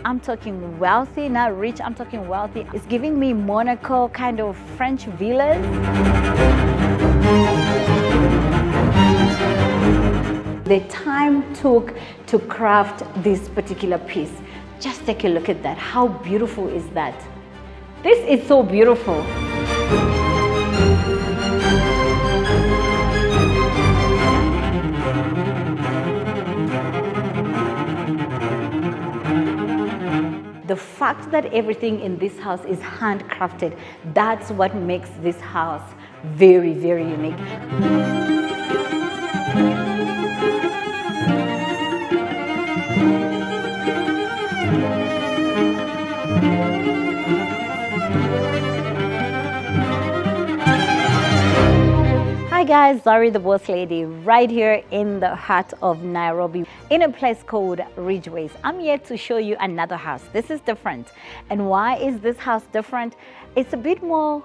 I'm talking wealthy, not rich, I'm talking wealthy. It's giving me Monaco kind of French villas. The time took to craft this particular piece. Just take a look at that. How beautiful is that? This is so beautiful. The fact that everything in this house is handcrafted, that's what makes this house very, very unique. Hi guys, Zari the boss lady, right here in the heart of Nairobi in a place called Ridgeways. I'm here to show you another house. This is different. And why is this house different? It's a bit more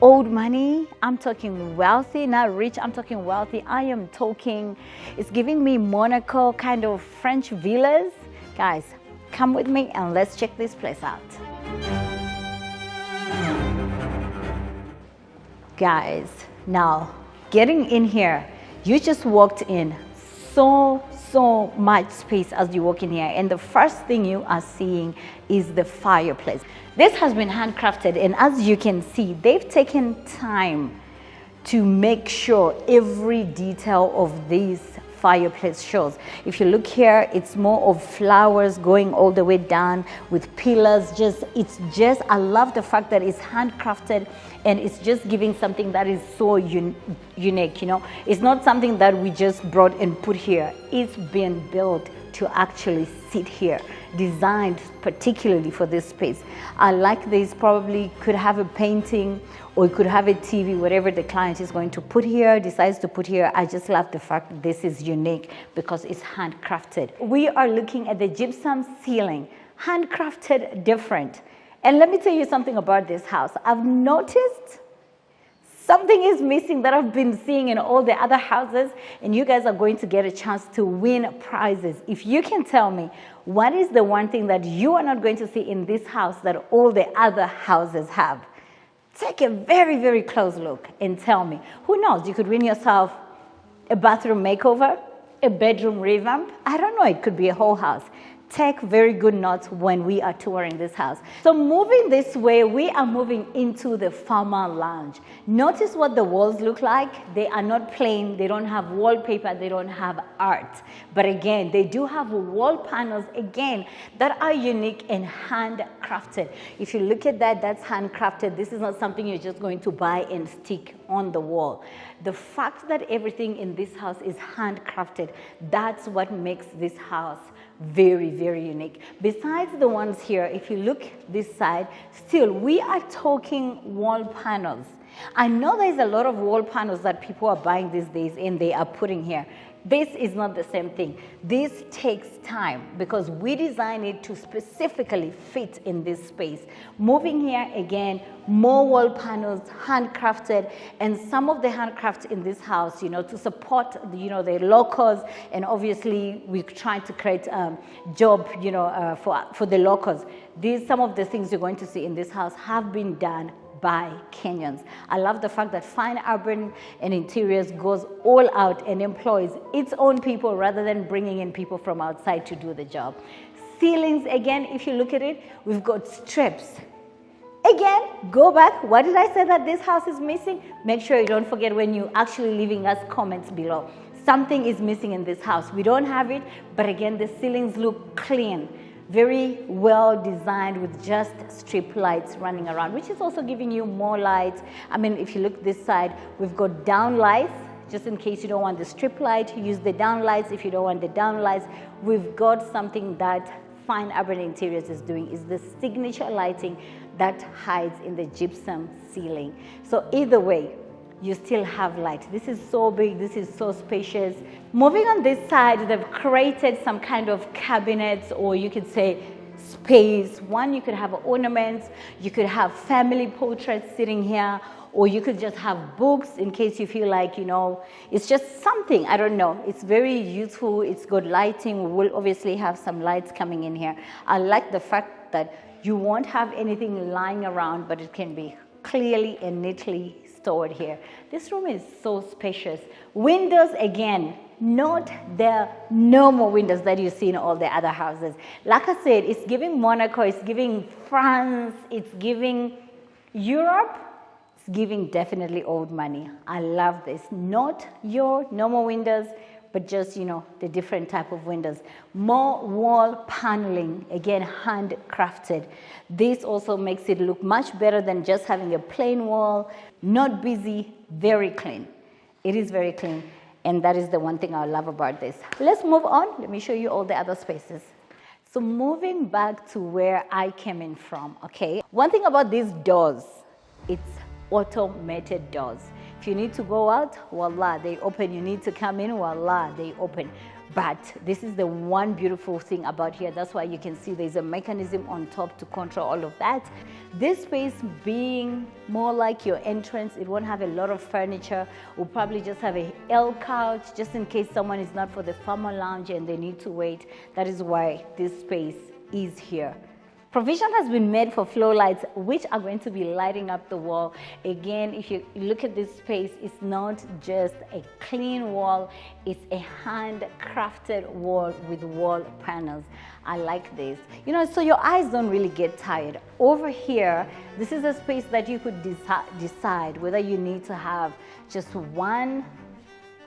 old money. I'm talking wealthy, not rich, I'm talking wealthy. I am talking, it's giving me Monaco kind of French villas. Guys, come with me and let's check this place out. Guys, now getting in here, you just walked in so much space as you walk in here, and the first thing you are seeing is the fireplace. This has been handcrafted, and as you can see, they've taken time to make sure every detail of this fireplace shows. If you look here, it's more of flowers going all the way down with pillars. I love the fact that it's handcrafted and it's just giving something that is so unique, you know. It's not something that we just brought and put here. It's been built to actually sit here, designed particularly for this space. I like this. Probably could have a painting or you could have a TV, whatever the client is going to put here, decides to put here. I just love the fact that this is unique because it's handcrafted. We are looking at the gypsum ceiling, handcrafted, different. And let me tell you something about this house. I've noticed something is missing that I've been seeing in all the other houses, and you guys are going to get a chance to win prizes. If you can tell me what is the one thing that you are not going to see in this house that all the other houses have, take a very close look and tell me. Who knows, you could win yourself a bathroom makeover, a bedroom revamp. I don't know, it could be a whole house. Take very good notes when we are touring this house. So moving this way, we are moving into the farmer lounge. Notice what the walls look like. They are not plain, they don't have wallpaper, they don't have art. But again, they do have wall panels, again, that are unique and handcrafted. If you look at that, that's handcrafted. This is not something you're just going to buy and stick on the wall. The fact that everything in this house is handcrafted, that's what makes this house very unique. Besides the ones here, if you look this side, still we are talking wall panels. I know there's a lot of wall panels that people are buying these days and they are putting here. This is not the same thing. This takes time because we design it to specifically fit in this space. Moving here again, more wall panels, handcrafted, and some of the handcrafts in this house, you know, to support, you know, the locals, and obviously we're trying to create job, you know, for the locals. Some of the things you're going to see in this house have been done by Kenyans. I love the fact that Fine Urban and Interiors goes all out and employs its own people rather than bringing in people from outside to do the job. Ceilings, again, if you look at it, we've got strips. Again, go back. What did I say that this house is missing? Make sure you don't forget when you actually leaving us comments below. Something is missing in this house. We don't have it, but again, the ceilings look clean. Very well designed with just strip lights running around, which is also giving you more lights. I mean, if you look this side, we've got down lights. Just in case you don't want the strip light, use the down lights. If you don't want the down lights, we've got something that Fine Urban Interiors is doing, is the signature lighting that hides in the gypsum ceiling. So either way, you still have light. This is so big, this is so spacious. Moving on this side, they've created some kind of cabinets, or you could say space. One, you could have ornaments, you could have family portraits sitting here, or you could just have books in case you feel like, you know, it's just something, I don't know. It's very useful, it's good lighting. We'll obviously have some lights coming in here. I like the fact that you won't have anything lying around, but it can be clearly and neatly stored here. This room is so spacious. Windows, again, not the normal windows that you see in all the other houses. Like I said, it's giving Monaco, it's giving France, it's giving Europe, it's giving definitely old money. I love this. Not your normal windows, but just, you know, the different type of windows. More wall paneling, again, handcrafted. This also makes it look much better than just having a plain wall. Not busy, very clean. It is very clean. And that is the one thing I love about this. Let's move on. Let me show you all the other spaces. So moving back to where I came in from, okay? One thing about these doors, it's automated doors. If you need to go out, voila, they open. You need to come in, voila, they open. But this is the one beautiful thing about here. That's why you can see there's a mechanism on top to control all of that. This space being more like your entrance, it won't have a lot of furniture. We'll probably just have a L couch just in case someone is not for the formal lounge and they need to wait. That is why this space is here. Provision has been made for floor lights, which are going to be lighting up the wall. Again, if you look at this space, it's not just a clean wall, it's a handcrafted wall with wall panels. I like this. You know, so your eyes don't really get tired. Over here, this is a space that you could decide whether you need to have just one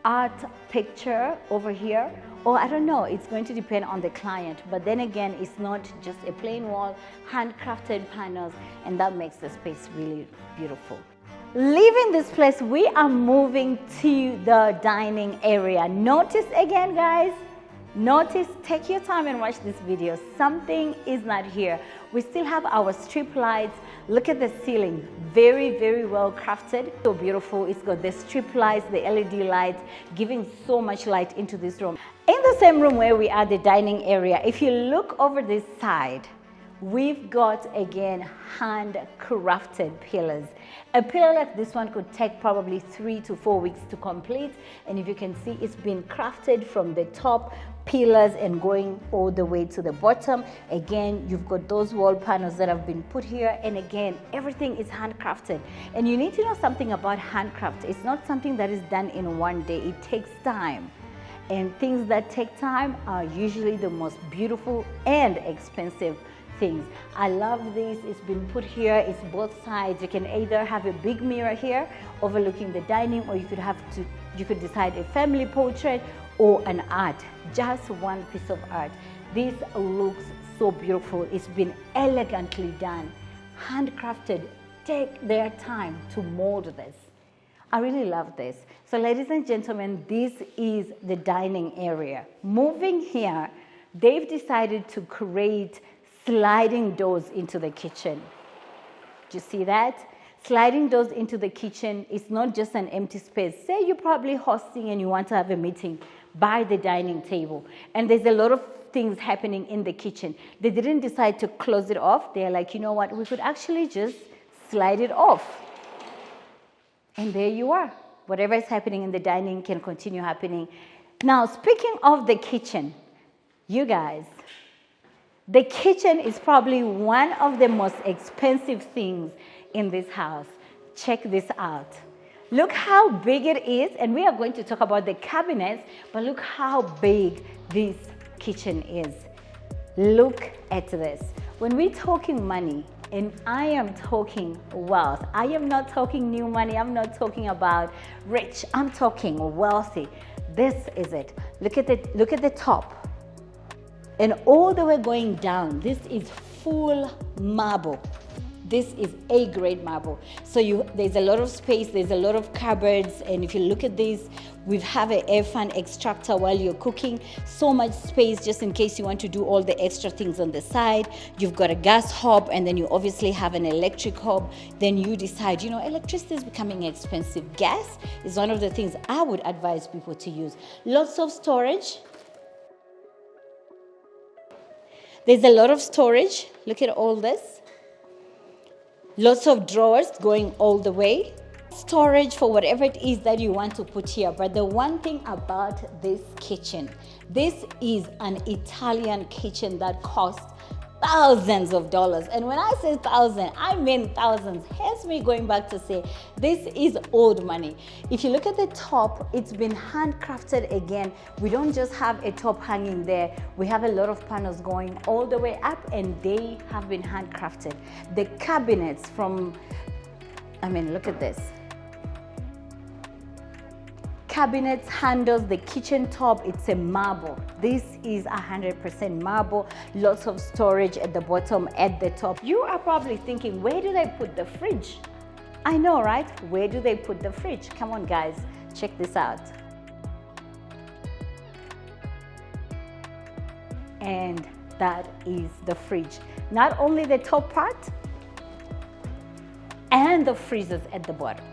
art picture over here, or I don't know, it's going to depend on the client. But then again, it's not just a plain wall, handcrafted panels, and that makes the space really beautiful. Leaving this place, we are moving to the dining area. Notice again, guys, notice, take your time and watch this video. Something is not here. We still have our strip lights. Look at the ceiling, very, very well crafted. So beautiful. It's got the strip lights, the LED lights, giving so much light into this room. In the same room where we are, the dining area, if you look over this side, we've got, again, handcrafted pillars. A pillar like this one could take probably 3 to 4 weeks to complete. And if you can see, it's been crafted from the top pillars and going all the way to the bottom. Again, you've got those wall panels that have been put here. And again, everything is handcrafted. And you need to know something about handcraft. It's not something that is done in one day. It takes time. And things that take time are usually the most beautiful and expensive things. I love this. It's been put here. It's both sides. You can either have a big mirror here overlooking the dining, or you could decide a family portrait or an art, just one piece of art. This looks so beautiful. It's been elegantly done, handcrafted. Take their time to mold this. I really love this. So ladies and gentlemen, this is the dining area. Moving here, they've decided to create sliding doors into the kitchen. Do you see that? Sliding doors into the kitchen is not just an empty space. Say you're probably hosting and you want to have a meeting by the dining table, and there's a lot of things happening in the kitchen. They didn't decide to close it off. They're like, you know what, we could actually just slide it off. And there you are. Whatever is happening in the dining can continue happening. Now, speaking of the kitchen, you guys, the kitchen is probably one of the most expensive things in this house. Check this out. Look how big it is, and we are going to talk about the cabinets, but look how big this kitchen is. Look at this. When we're talking money, and I am talking wealth, I am not talking new money, I'm not talking about rich, I'm talking wealthy. This is it. Look at the top. And all the way going down, this is full marble. This is A-grade marble. So there's a lot of space, there's a lot of cupboards, and if you look at this, we have an air fan extractor while you're cooking. So much space just in case you want to do all the extra things on the side. You've got a gas hob, and then you obviously have an electric hob. Then you decide, electricity is becoming expensive. Gas is one of the things I would advise people to use. Lots of storage. There's a lot of storage. Look at all this. Lots of drawers going all the way. storage for whatever it is that you want to put here. But the one thing about this kitchen, this is an Italian kitchen that costs thousands of dollars. And when I say thousand, I mean thousands. Hence me going back to say this is old money. If you look at the top, it's been handcrafted again. We don't just have a top hanging there. We have a lot of panels going all the way up, and they have been handcrafted. The cabinets from, I mean, look at this. Cabinets, handles, the kitchen top, it's a marble. This is 100% marble, lots of storage at the bottom, at the top. You are probably thinking, where do they put the fridge? I know, right? Where do they put the fridge? Come on, guys, check this out. And that is the fridge. Not only the top part, and the freezers at the bottom.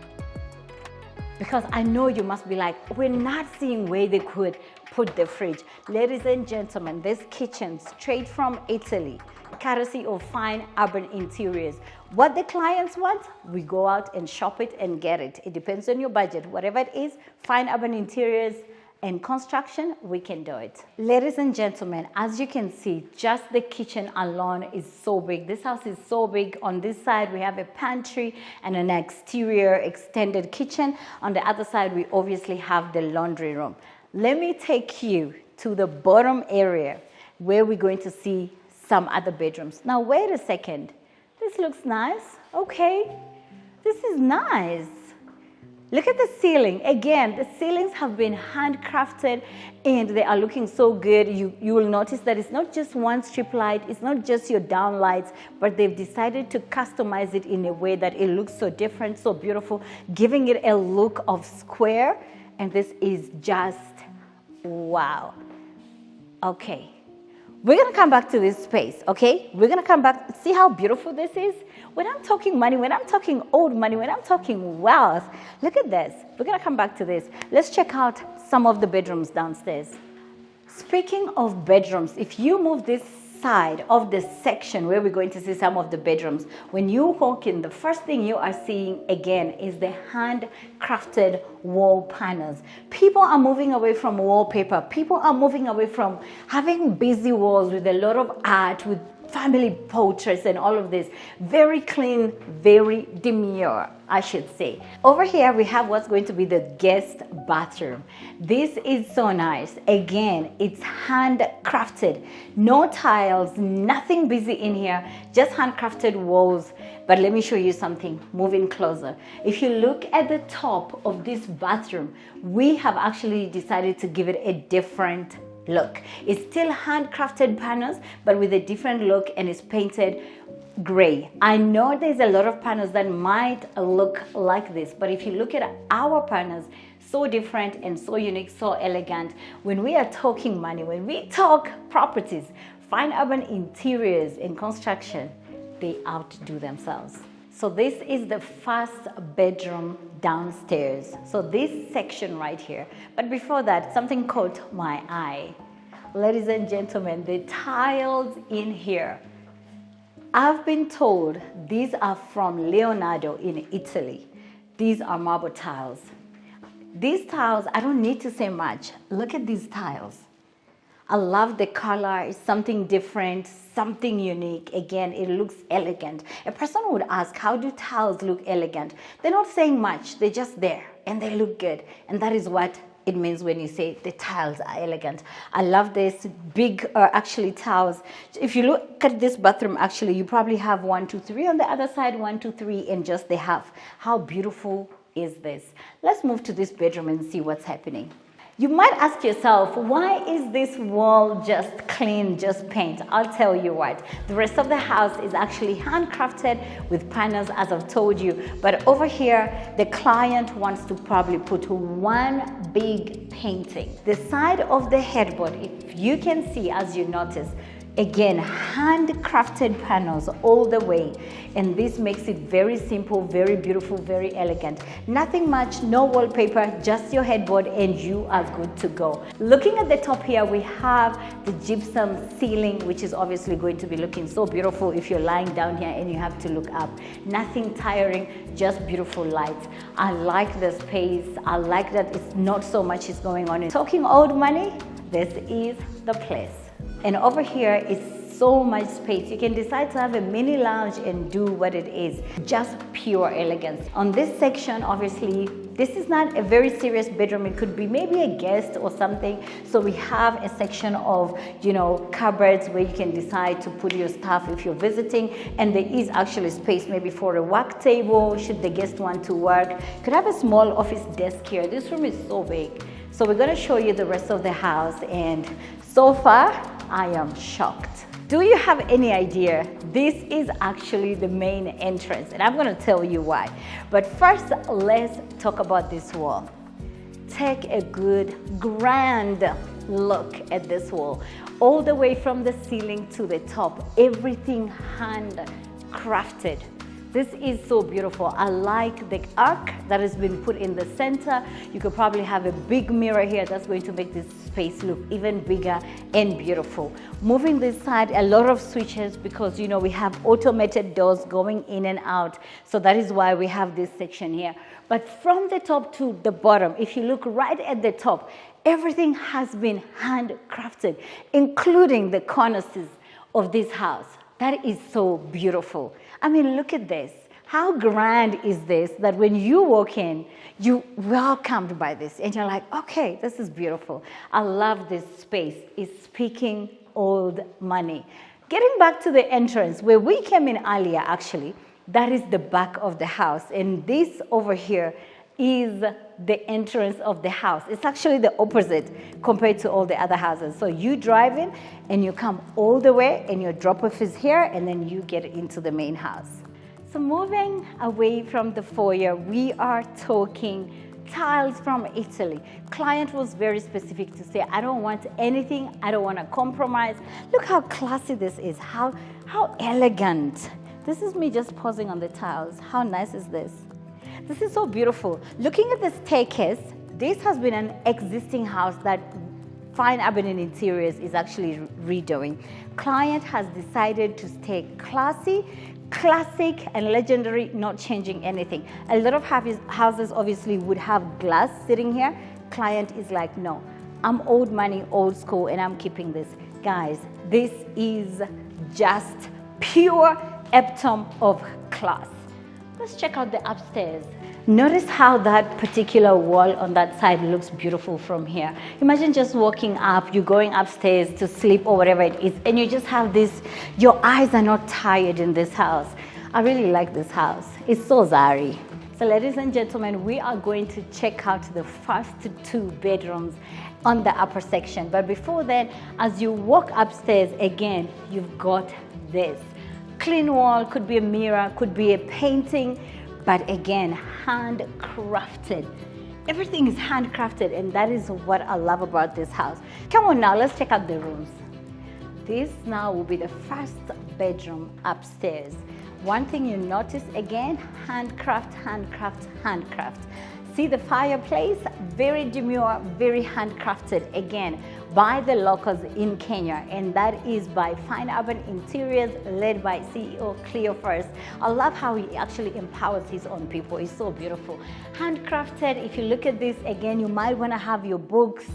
Because I know you must be like, we're not seeing where they could put the fridge. Ladies and gentlemen, this kitchen straight from Italy, courtesy of Fine Urban Interiors. What the clients want, we go out and shop it and get it. It depends on your budget. Whatever it is, Fine Urban Interiors and construction, we can do it. Ladies and gentlemen, as you can see, just the kitchen alone is so big. This house is so big. On this side, we have a pantry and an exterior extended kitchen. On the other side, we obviously have the laundry room. Let me take you to the bottom area where we're going to see some other bedrooms. Now, wait a second. This looks nice. Okay, this is nice. Look at the ceiling. Again, the ceilings have been handcrafted and they are looking so good. You will notice that it's not just one strip light, it's not just your down lights, but they've decided to customize it in a way that it looks so different, so beautiful, giving it a look of square. And this is just wow. Okay. We're going to come back to this space, okay? We're going to come back. See how beautiful this is? When I'm talking money, when I'm talking old money, when I'm talking wealth, look at this. We're going to come back to this. Let's check out some of the bedrooms downstairs. Speaking of bedrooms, if you move this side of the section where we're going to see some of the bedrooms, when you walk in, the first thing you are seeing again is the handcrafted wall panels. People are moving away from wallpaper. People are moving away from having busy walls with a lot of art, with family portraits and all of this. Very clean, very demure, I should say. Over here, we have what's going to be the guest bathroom. This is so nice. Again, it's handcrafted. No tiles, nothing busy in here, just handcrafted walls. But let me show you something, moving closer. If you look at the top of this bathroom, we have actually decided to give it a different look. It's still handcrafted panels, but with a different look, and it's painted gray. I know there's a lot of panels that might look like this, but if you look at our panels, so different and so unique, so elegant. When we are talking money, when we talk properties, Fine Urban Interiors and construction, they outdo themselves. So this is the first bedroom downstairs. So this section right here. But before that, something caught my eye. Ladies and gentlemen, the tiles in here. I've been told these are from Leonardo in Italy. These are marble tiles. These tiles, I don't need to say much. Look at these tiles. I love the color. It's something different, something unique. Again, it looks elegant. A person would ask, how do tiles look elegant? They're not saying much. They're just there and they look good. And that is what it means when you say the tiles are elegant. I love this big, actually tiles. If you look at this bathroom, actually, you probably have 1, 2, 3 on the other side, 1, 2, 3, and just the half. How beautiful is this? Let's move to this bedroom and see what's happening. You might ask yourself, why is this wall just clean, just paint? I'll tell you what. The rest of the house is actually handcrafted with panels, as I've told you. But over here, the client wants to probably put one big painting. The side of the headboard, if you can see, as you notice, Again, handcrafted panels all the way. And this makes it very simple, very beautiful, very elegant. Nothing much, no wallpaper, just your headboard and you are good to go. Looking at the top here, we have the gypsum ceiling, which is obviously going to be looking so beautiful if you're lying down here and you have to look up. Nothing tiring, just beautiful lights. I like the space. I like that it's not so much is going on. Talking old money, this is the place. And over here is so much space. You can decide to have a mini lounge and do what it is. Just pure elegance. On this section, obviously, this is not a very serious bedroom. It could be maybe a guest or something. So we have a section of, cupboards where you can decide to put your stuff if you're visiting. And there is actually space maybe for a work table, should the guest want to work. You could have a small office desk here. This room is so big. So we're gonna show you the rest of the house, and so far, I am shocked. Do you have any idea? This is actually the main entrance, and I'm gonna tell you why. But first, let's talk about this wall. Take a good, grand look at this wall. All the way from the ceiling to the top, everything handcrafted. This is so beautiful. I like the arc that has been put in the center. You could probably have a big mirror here that's going to make this space look even bigger and beautiful. Moving this side, a lot of switches because we have automated doors going in and out. So that is why we have this section here. But from the top to the bottom, if you look right at the top, everything has been handcrafted, including the cornices of this house. That is so beautiful. I mean, look at this. How grand is this that when you walk in, you're welcomed by this and you're like, okay, this is beautiful. I love this space. It's speaking old money. Getting back to the entrance, where we came in earlier, actually, that is the back of the house. And this over here is the entrance of the house. It's actually the opposite compared to all the other houses. So you drive in and you come all the way and your drop-off is here and then you get into the main house. So moving away from the foyer, we are talking tiles from Italy. Client was very specific to say, I don't want anything, I don't want to compromise. Look how classy this is, how elegant. This is me just pausing on the tiles. How nice is this? This is so beautiful. Looking at the staircase, this has been an existing house that Fine Urban Interiors is actually redoing. Client has decided to stay classy, classic, and legendary, not changing anything. A lot of houses obviously would have glass sitting here. Client is like, no, I'm old money, old school, and I'm keeping this. Guys, this is just pure epitome of class. Let's check out the upstairs. Notice how that particular wall on that side looks beautiful from here. Imagine just walking up, you're going upstairs to sleep or whatever it is, and you just have this, your eyes are not tired in this house. I really like this house. It's so Zari. So ladies and gentlemen, we are going to check out the first 2 bedrooms on the upper section. But before that, as you walk upstairs, again, you've got this. Clean wall, could be a mirror, could be a painting, but again, handcrafted. Everything is handcrafted, and that is what I love about this house. Come on now, let's check out the rooms. This now will be the first bedroom upstairs. One thing you notice again, handcraft, handcraft, handcraft. See the fireplace, very demure, very handcrafted, again, by the locals in Kenya, and that is by Fine Urban Interiors, led by CEO Cleo First. I love how he actually empowers his own people. It's so beautiful. Handcrafted, if you look at this, again, you might want to have your books,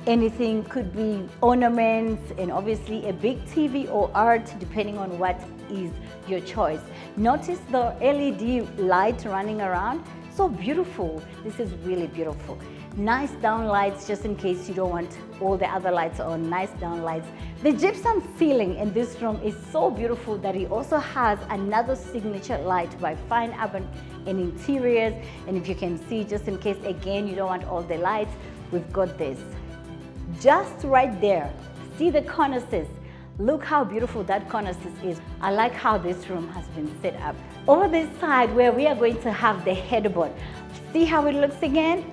anything, could be ornaments, and obviously a big TV or art, depending on what is your choice. Notice the LED light running around. So beautiful. This is really beautiful. Nice down lights, just in case you don't want all the other lights on. Nice down lights. The gypsum ceiling in this room is so beautiful that it also has another signature light by Fine Urban Interiors. And if you can see, just in case, again, you don't want all the lights, we've got this. Just right there. See the cornices. Look how beautiful that cornices is. I like how this room has been set up. Over this side where we are going to have the headboard. See how it looks again?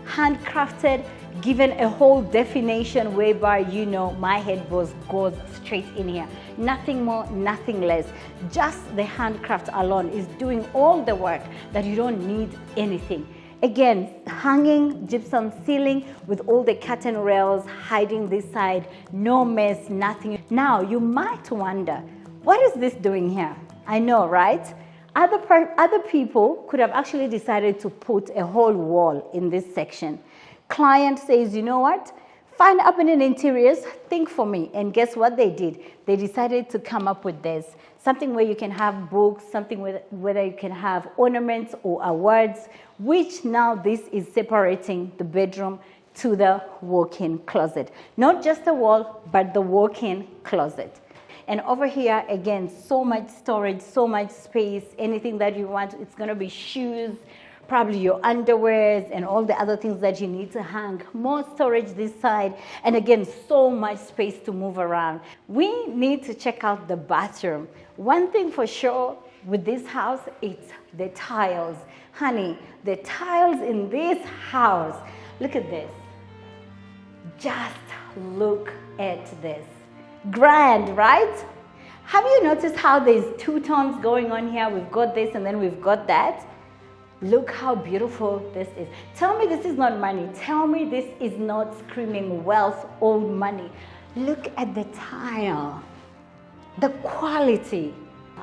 Handcrafted, given a whole definition whereby you know my headboard goes straight in here. Nothing more, nothing less. Just the handcraft alone is doing all the work that you don't need anything. Again, hanging gypsum ceiling with all the curtain rails hiding this side, no mess, nothing. Now you might wonder, what is this doing here? I know, right? Other people could have actually decided to put a whole wall in this section. Client says, you know what? Fine Urban Interiors, think for me. And guess what they did? They decided to come up with this. Something where you can have books, something where you can have ornaments or awards, which now this is separating the bedroom to the walk-in closet. Not just the wall, but the walk-in closet. And over here, again, so much storage, so much space, anything that you want. It's gonna be shoes, probably your underwears and all the other things that you need to hang. More storage this side. And again, so much space to move around. We need to check out the bathroom. One thing for sure with this house, it's the tiles. Honey, the tiles in this house, look at this. Just look at this. Grand, right? Have you noticed how there's two tones going on here? We've got this and then we've got that. Look how beautiful this is. Tell me this is not money. Tell me this is not screaming wealth or money. Look at the tile, the quality.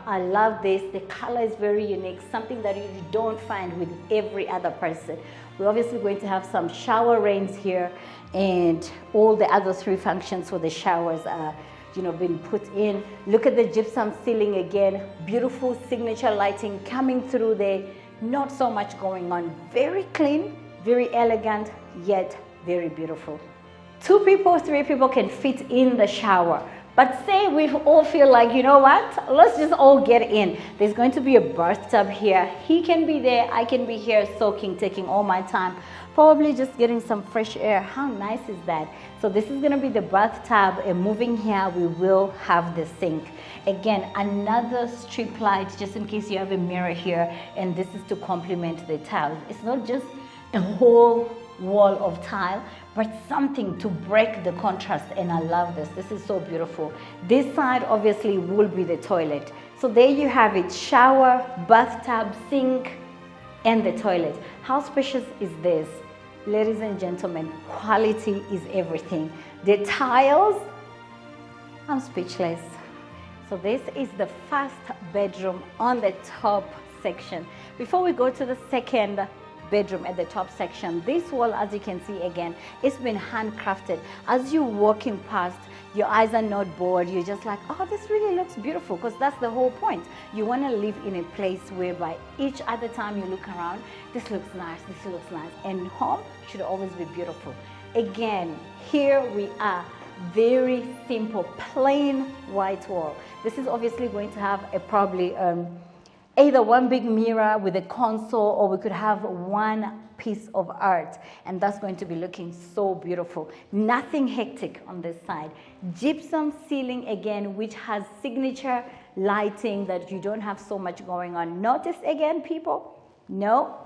I love this. The color is very unique, something that you don't find with every other person. We're obviously going to have some shower rains here, and all the other three functions for the showers are been put in. Look at the gypsum ceiling again. Beautiful signature lighting coming through there. Not so much going on. Very clean, very elegant, yet very beautiful. 2 people, 3 people can fit in the shower. But say we all feel like, you know what, let's just all get in. There's going to be a bathtub here. He can be there, I can be here soaking, taking all my time. Probably just getting some fresh air. How nice is that? So this is going to be the bathtub, and moving here we will have the sink. Again, another strip light just in case you have a mirror here, and this is to complement the tile. It's not just a whole wall of tile, but something to break the contrast, and I love this. This is so beautiful. This side obviously will be the toilet. So there you have it, shower, bathtub, sink, and the toilet. How spacious is this? Ladies and gentlemen, quality is everything. The tiles, I'm speechless. So this is the first bedroom on the top section. Before we go to the second bedroom at the top section, this wall, as you can see again, it's been handcrafted. As you're walking past, your eyes are not bored. You're just like, oh, this really looks beautiful, because that's the whole point. You want to live in a place whereby each other time you look around, this looks nice, this looks nice. And home should always be beautiful. Again, here we are. Very simple, plain white wall. This is obviously going to have a probably either one big mirror with a console, or we could have one piece of art, and that's going to be looking so beautiful. Nothing hectic on this side. Gypsum ceiling again, which has signature lighting that you don't have so much going on. Notice again, people? No?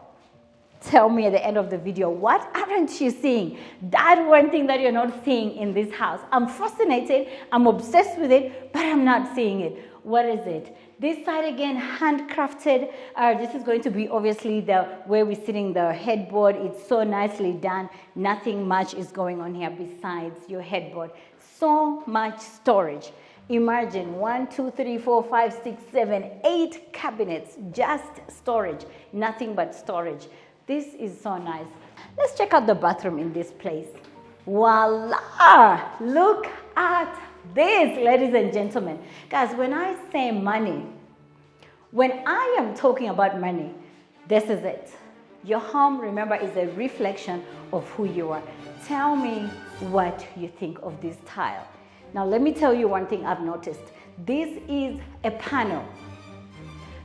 Tell me at the end of the video, what aren't you seeing? That one thing that you're not seeing in this house. I'm fascinated, I'm obsessed with it, but I'm not seeing it. What is it? This side again, handcrafted. This is going to be obviously where we're sitting, the headboard. It's so nicely done. Nothing much is going on here besides your headboard. So much storage. Imagine 1, 2, 3, 4, 5, 6, 7, 8 cabinets, just storage. Nothing but storage. This is so nice. Let's check out the bathroom in this place. Voila! Look at this, ladies and gentlemen. Guys, when I say money, when I am talking about money, this is it. Your home, remember, is a reflection of who you are. Tell me what you think of this tile. Now, let me tell you one thing I've noticed. This is a panel.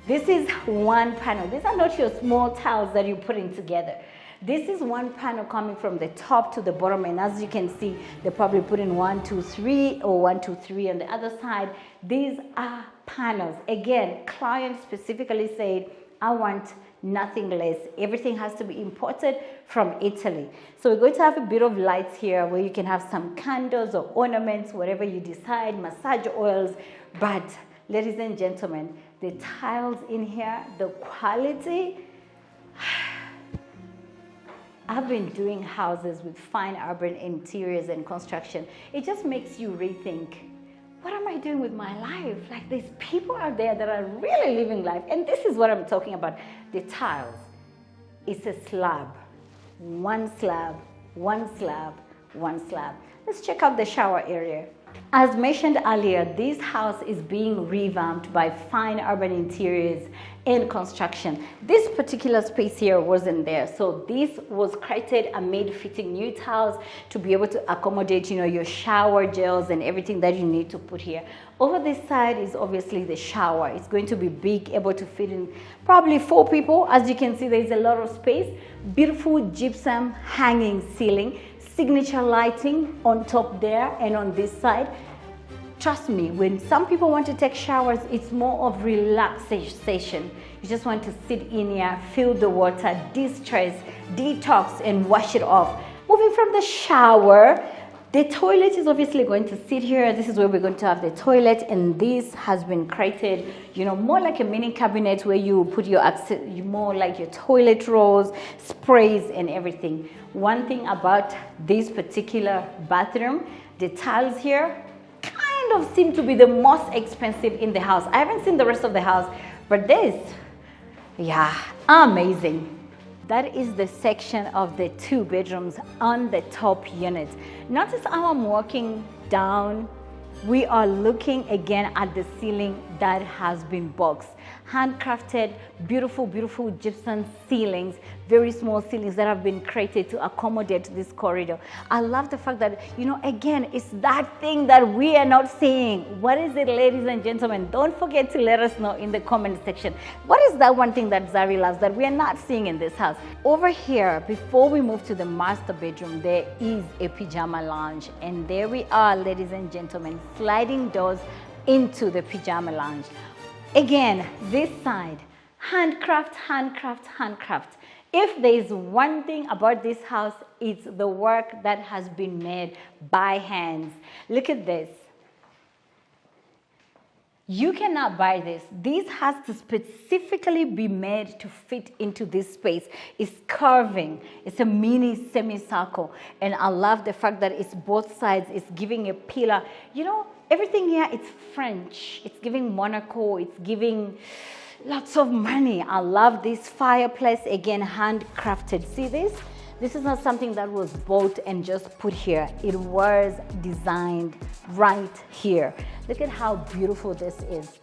This is one panel. These are not your small tiles that you're putting together. This is one panel coming from the top to the bottom, and as you can see, they probably put in 1, 2, 3, or 1, 2, 3 on the other side. These are panels. Again, client specifically said, I want nothing less. Everything has to be imported from Italy. So we're going to have a bit of lights here where you can have some candles or ornaments, whatever you decide, massage oils. But ladies and gentlemen, the tiles in here, the quality. I've been doing houses with fine urban interiors and construction. It just makes you rethink, what am I doing with my life? Like, there's people out there that are really living life. And this is what I'm talking about. The tiles. It's a slab. One slab, one slab, one slab. Let's check out the shower area. As mentioned earlier, this house is being revamped by fine urban interiors and construction. This particular space here wasn't there, so this was created and made fitting new tiles to be able to accommodate, your shower gels and everything that you need to put here. Over this side is obviously the shower. It's going to be big, able to fit in probably 4 people. As you can see, there's a lot of space. Beautiful gypsum hanging ceiling. Signature lighting on top there and on this side. Trust me, when some people want to take showers, it's more of relaxation. You just want to sit in here, feel the water, de-stress, detox, and wash it off. Moving from the shower, the toilet is obviously going to sit here. This is where we're going to have the toilet, and this has been created, more like a mini cabinet where you put more like your toilet rolls, sprays, and everything. One thing about this particular bathroom, the tiles here kind of seem to be the most expensive in the house. I haven't seen the rest of the house, but this, yeah, amazing. That is the section of the 2 bedrooms on the top unit. Notice how I'm walking down. We are looking again at the ceiling that has been boxed. Handcrafted, beautiful, beautiful gypsum ceilings, very small ceilings that have been created to accommodate this corridor. I love the fact that, again, it's that thing that we are not seeing. What is it, ladies and gentlemen? Don't forget to let us know in the comment section. What is that one thing that Zari loves that we are not seeing in this house? Over here, before we move to the master bedroom, there is a pajama lounge. And there we are, ladies and gentlemen, sliding doors into the pajama lounge. Again, this side, handcraft, handcraft, handcraft. If there is one thing about this house, it's the work that has been made by hands. Look at this. You cannot buy this. This has to specifically be made to fit into this space. It's curving. It's a mini semicircle. And I love the fact that it's both sides. It's giving a pillar. Everything here, it's French. It's giving Monaco. It's giving lots of money. I love this fireplace. Again, handcrafted. See this? This is not something that was bought and just put here. It was designed right here. Look at how beautiful this is.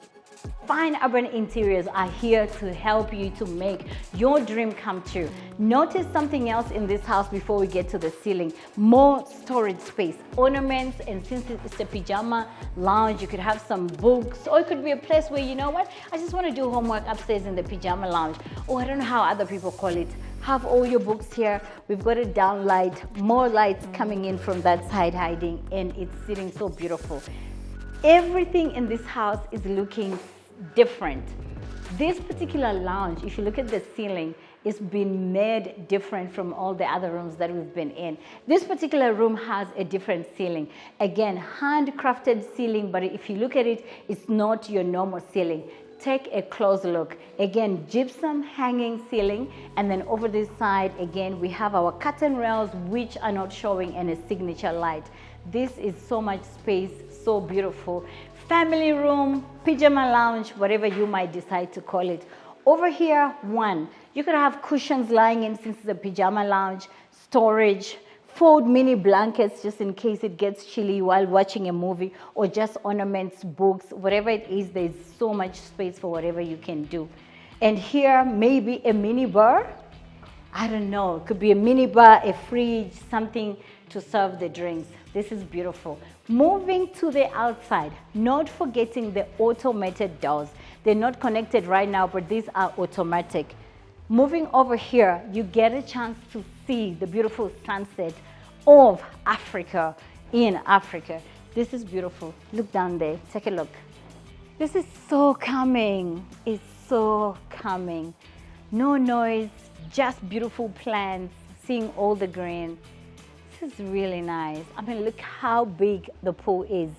Fine urban interiors are here to help you to make your dream come true. Notice something else in this house before we get to the ceiling. More storage space, ornaments, and since it's a pajama lounge, you could have some books, or it could be a place where, I just want to do homework upstairs in the pajama lounge, or I don't know how other people call it. Have all your books here. We've got a down light, more lights coming in from that side hiding, and it's sitting so beautiful. Everything in this house is looking different. This particular lounge, if you look at the ceiling, it's been made different from all the other rooms that we've been in. This particular room has a different ceiling. Again, handcrafted ceiling, but if you look at it, it's not your normal ceiling. Take a close look. Again, gypsum hanging ceiling, and then over this side, again, we have our curtain rails, which are not showing, and a signature light. This is so much space, so beautiful. Family room, pajama lounge, whatever you might decide to call it. Over here, you could have cushions lying in since it's a pajama lounge, storage, fold mini blankets just in case it gets chilly while watching a movie, or just ornaments, books, whatever it is, there's so much space for whatever you can do. And here, maybe a mini bar. I don't know, it could be a mini bar, a fridge, something to serve the drinks. This is beautiful. Moving to the outside, not forgetting the automated doors. They're not connected right now, but these are automatic. Moving over here, you get a chance to see the beautiful sunset of Africa in Africa. This is beautiful. Look down there. Take a look. This is so calming. It's so calming. no noise, just beautiful plants, seeing all the green. This is really nice. I mean, look how big the pool is.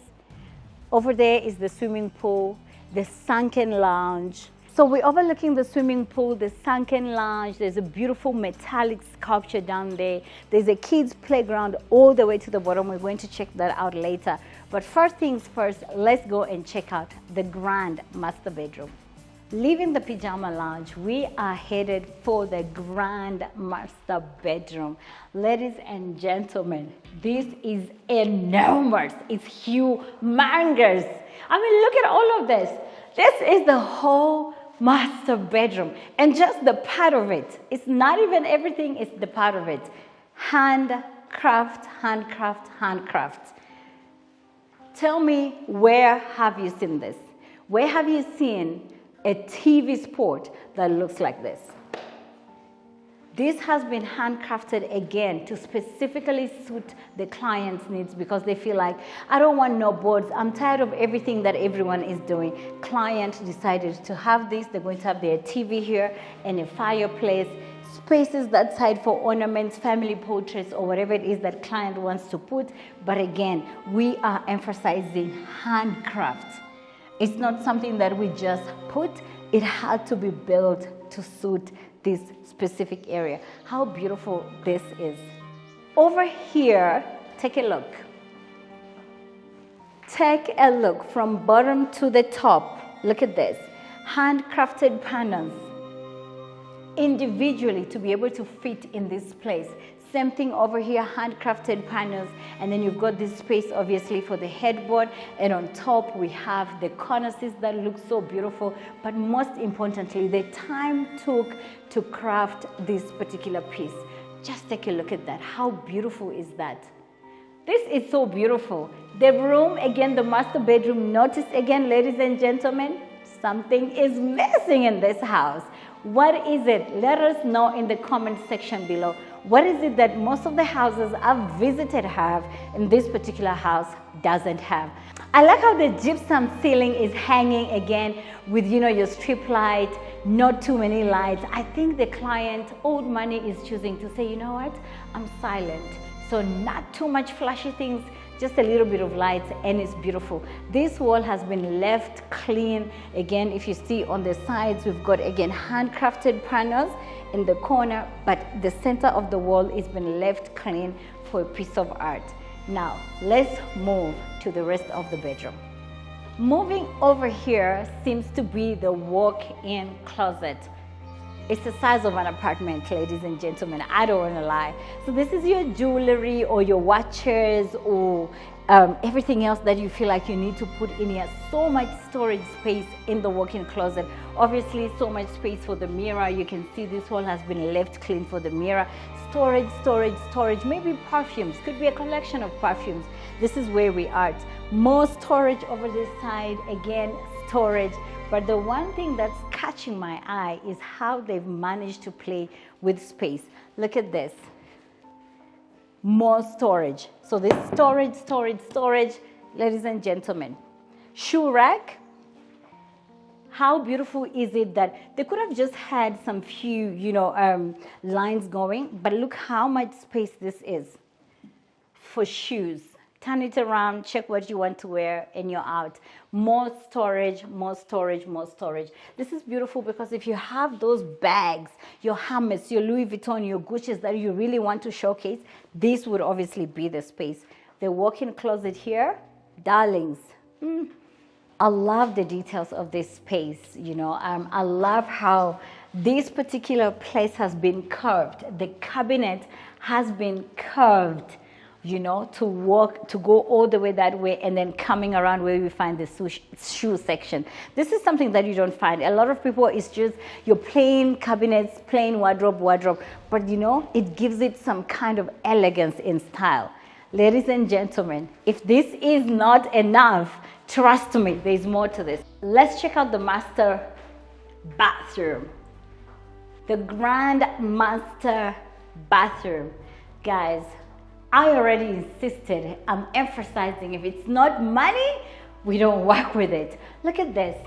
Over there is the swimming pool, the sunken lounge. So we're overlooking the swimming pool, the sunken lounge. There's a beautiful metallic sculpture down there. There's a kids playground all the way to the bottom. We're going to check that out later. But first things first, let's go and check out the grand master bedroom. Leaving the pajama lounge, we are headed for the grand master bedroom. Ladies and gentlemen, this is enormous. It's humongous. I mean, look at all of this. This is the whole master bedroom, and just the part of it. It's not even everything, it's the part of it. Handcraft, handcraft, handcraft. Tell me, where have you seen this? Where have you seen a TV spot that looks like this? This has been handcrafted again to specifically suit the client's needs, because they feel like, I don't want no boards. I'm tired of everything that everyone is doing. Client decided to have this. They're going to have their TV here and a fireplace, spaces that side for ornaments, family portraits, or whatever it is that client wants to put. But again, we are emphasizing handcraft. It's not something that we just put. It had to be built to suit this specific area. How beautiful this is. Over here, take a look. Take a look from bottom to the top. Look at this. Handcrafted panels. Individually to be able to fit in this place. Same thing over here, handcrafted panels, and then you've got this space obviously for the headboard, and on top we have the cornices that look so beautiful. But most importantly, the time took to craft this particular piece. Just take a look at that. How beautiful is that? This is so beautiful. The room, again, the master bedroom. Notice again, ladies and gentlemen, something is missing in this house. What is it? Let us know in the comment section below. What is it that most of the houses I've visited have and this particular house doesn't have? I like how the gypsum ceiling is hanging again with, your strip light, not too many lights. I think the client, old money, is choosing to say, you know what, I'm silent. So not too much flashy things, just a little bit of lights, and it's beautiful. This wall has been left clean. Again, if you see on the sides, we've got, again, handcrafted panels in the corner, but the center of the wall has been left clean for a piece of art. Now, let's move to the rest of the bedroom. Moving over here seems to be the walk-in closet. It's the size of an apartment, ladies and gentlemen. I don't want to lie. So this is your jewelry or your watches or everything else that you feel like you need to put in here. So much storage space in the walk-in closet. Obviously, so much space for the mirror. You can see this wall has been left clean for the mirror. Storage, storage, storage. Maybe perfumes. Could be a collection of perfumes. This is where we are. More storage over this side. Again, storage. But the one thing that's catching my eye is how they've managed to play with space. Look at this. More storage. So this storage, storage, storage, ladies and gentlemen. Shoe rack. How beautiful is it that they could have just had some few, lines going, but look how much space this is for shoes. Turn it around, check what you want to wear, and you're out. More storage, more storage, more storage. This is beautiful because if you have those bags, your Hermes, your Louis Vuitton, your Gucci's that you really want to showcase, this would obviously be the space. The walk-in closet here, darlings. I love the details of this space, I love how this particular place has been curved. The cabinet has been curved, to go all the way that way and then coming around where we find the shoe section. This is something that you don't find. A lot of people, it's just your plain cabinets, plain wardrobe, but it gives it some kind of elegance in style. Ladies and gentlemen, if this is not enough, trust me, there's more to this. Let's check out the master bathroom. The grand master bathroom. Guys, I already insisted, I'm emphasizing, if it's not money, we don't work with it. Look at this.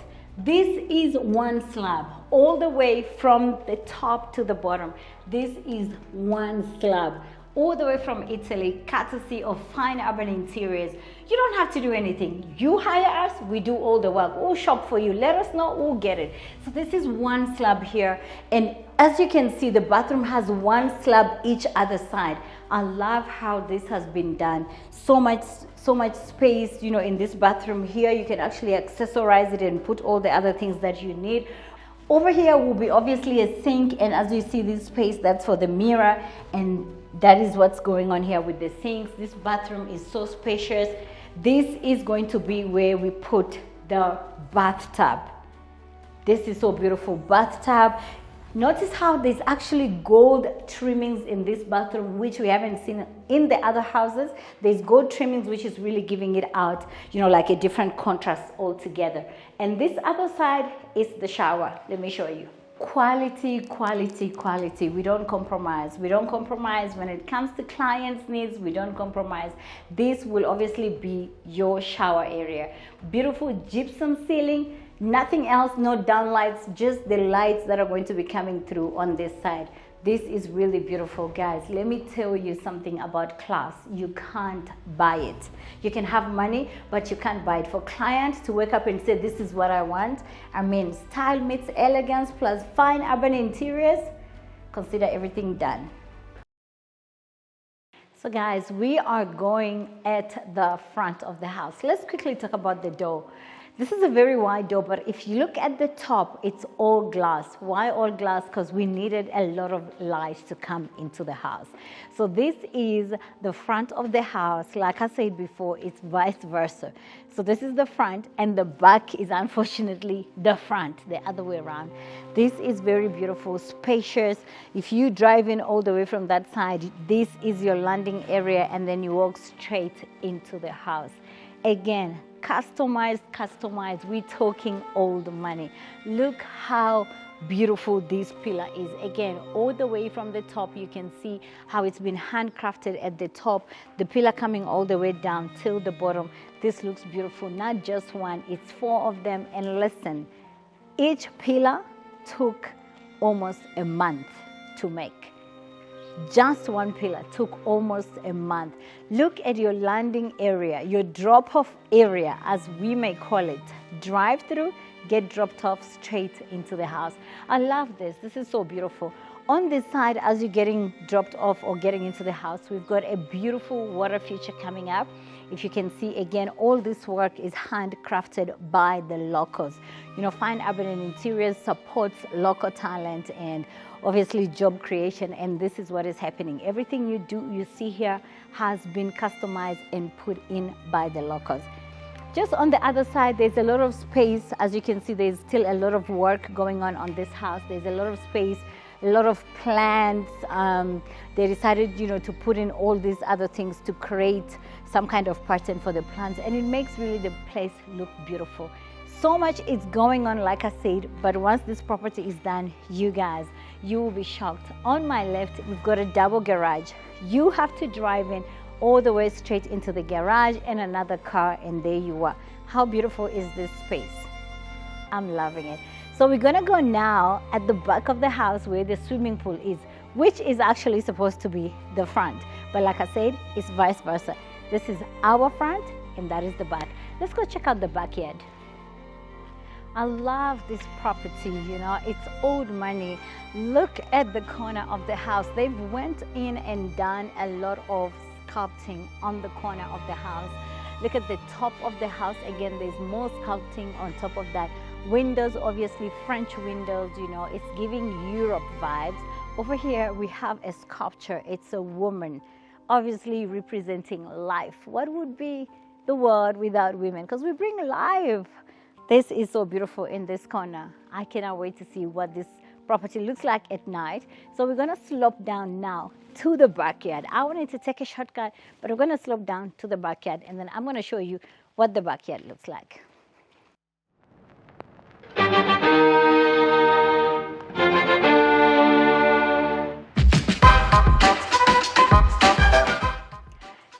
This is one slab, all the way from the top to the bottom. This is one slab, all the way from Italy, courtesy of Fine Urban Interiors. You don't have to do anything. You hire us, we do all the work. We'll shop for you. Let us know, we'll get it. So this is one slab here. And as you can see, the bathroom has one slab each other side. I love how this has been done. So much space, you know, in this bathroom here. You can actually accessorize it and put all the other things that you need. Over here will be obviously a sink, and as you see this space, that's for the mirror, and that is what's going on here with the sinks. This bathroom is so spacious. This is going to be where we put the bathtub. This is so beautiful bathtub. Notice how there's actually gold trimmings in this bathroom, which we haven't seen in the other houses. There's gold trimmings, which is really giving it out, you know, like a different contrast altogether. And this other side is the shower. Let me show you. Quality, quality, quality. We don't compromise. We don't compromise when it comes to clients' needs. We don't compromise. This will obviously be your shower area. Beautiful gypsum ceiling. Nothing else, no downlights, just the lights that are going to be coming through on this side. This is really beautiful, guys. Let me tell you something about class. You can't buy it. You can have money, but you can't buy it. For clients to wake up and say, this is what I want, I mean, style meets elegance plus Fine Urban Interiors, consider everything done. So guys, we are going at the front of the house. Let's quickly talk about the door. This is a very wide door, but if you look at the top, it's all glass. Why all glass? Because we needed a lot of light to come into the house. So this is the front of the house. Like I said before, it's vice versa. So this is the front, and the back is unfortunately the front, the other way around. This is very beautiful, spacious. If you drive in all the way from that side, this is your landing area, and then you walk straight into the house. Again, customized. We're talking old money. Look how beautiful this pillar is. Again, all the way from the top, you can see how it's been handcrafted at the top, the pillar coming all the way down till the bottom. This looks beautiful. Not just one, it's 4 of them. And listen, each pillar took almost a month to make. Just one pillar took almost a month. Look at your landing area, your drop-off area, as we may call it. Drive through, get dropped off straight into the house. I love this. This is so beautiful. On this side, as you're getting dropped off or getting into the house, we've got a beautiful water feature coming up. If you can see, again, all this work is handcrafted by the locals. You know, Fine Urban Interiors supports local talent and obviously job creation, and this is what is happening. Everything you do, you see here, has been customized and put in by the locals. Just on the other side, there's a lot of space. As you can see, there's still a lot of work going on this house. There's a lot of space, a lot of plants. They decided, you know, to put in all these other things to create some kind of pattern for the plants, and it makes really the place look beautiful. So much is going on, like I said, but once this property is done, you guys, you will be shocked. On my left, we've got a double garage. You have to drive in all the way straight into the garage and another car, and there you are. How beautiful is this space? I'm loving it. So we're gonna go now at the back of the house where the swimming pool is, which is actually supposed to be the front. But like I said, it's vice versa. This is our front and that is the back. Let's go check out the backyard. I love this property, you know, it's old money. Look at the corner of the house. They've went in and done a lot of sculpting on the corner of the house. Look at the top of the house. Again, there's more sculpting on top of that. Windows, obviously French windows, you know, it's giving Europe vibes. Over here, we have a sculpture. It's a woman, obviously representing life. What would be the world without women? Because we bring life. This is so beautiful in this corner. I cannot wait to see what this property looks like at night. So we're gonna slope down now to the backyard. I wanted to take a shortcut, but we're gonna slope down to the backyard, and then I'm gonna show you what the backyard looks like.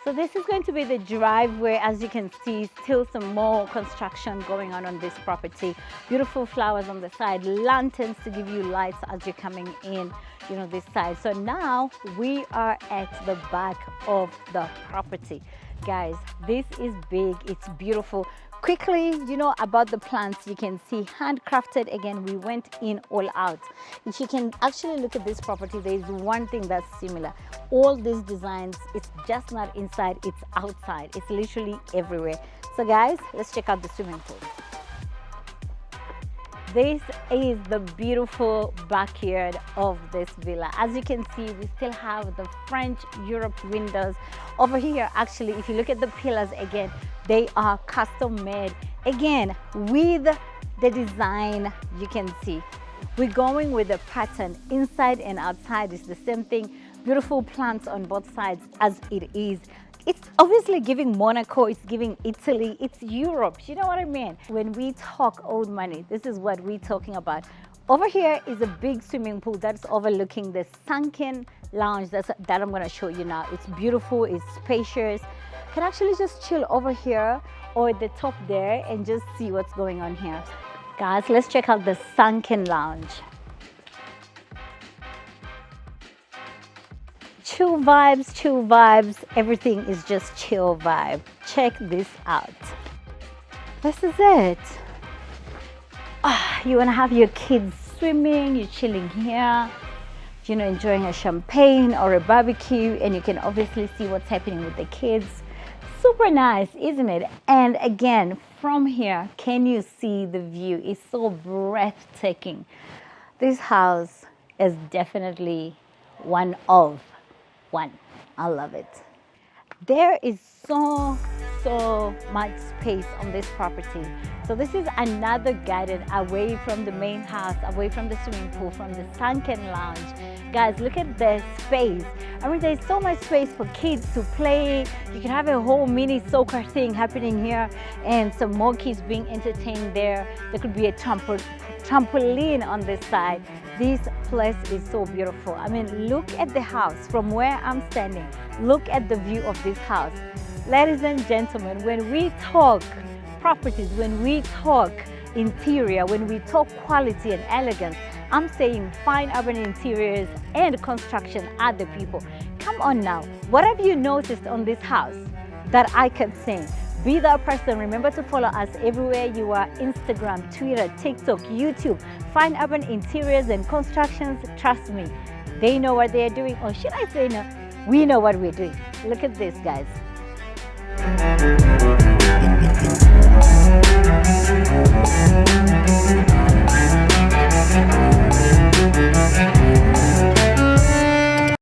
So So this is going to be the driveway. As you can see, still some more construction going on this property. Beautiful flowers on the side, lanterns to give you lights as you're coming in, you know, this side. So now we are at the back of the property. Guys, this is big, it's beautiful. Quickly, you know, about the plants, you can see handcrafted. Again, we went in all out. If you can actually look at this property, there is one thing that's similar. All these designs, it's just not inside, it's outside. It's literally everywhere. So guys, let's check out the swimming pool. This is the beautiful backyard of this villa. As you can see, we still have the French Europe windows. Over here, actually, if you look at the pillars again, they are custom made. Again, with the design, you can see we're going with the pattern inside and outside is the same thing. Beautiful plants on both sides as it is. It's obviously giving Monaco, it's giving Italy, it's Europe. You know what I mean? When we talk old money, this is what we're talking about. Over here is a big swimming pool that's overlooking the sunken lounge that I'm going to show you now. It's beautiful, it's spacious. You can actually just chill over here or at the top there and just see what's going on here. Guys, let's check out the sunken lounge. Chill vibes, everything is just chill vibe. Check this out. This is it. You want to have your kids swimming, you're chilling here, you know, enjoying a champagne or a barbecue, and you can obviously see what's happening with the kids. Super nice, isn't it? And again, from here, can you see the view? It's so breathtaking. This house is definitely one. I love it. There is so much space on this property. So this is another garden away from the main house, away from the swimming pool, from the sunken lounge. Guys, look at the space. I mean, there's so much space for kids to play. You can have a whole mini soccer thing happening here and some more kids being entertained there. There could be a trampoline on this side. This place is so beautiful. I mean, look at the house from where I'm standing. Look at the view of this house. Ladies and gentlemen, when we talk properties, when we talk interior, when we talk quality and elegance, I'm saying fine urban interiors and construction are the people. Come on now, what have you noticed on this house that I kept saying? Be that person. Remember to follow us everywhere you are: Instagram, Twitter, TikTok, YouTube. Fine urban interiors and constructions. Trust me, they know what they are doing. Or should I say no? We know what we're doing. Look at this, guys.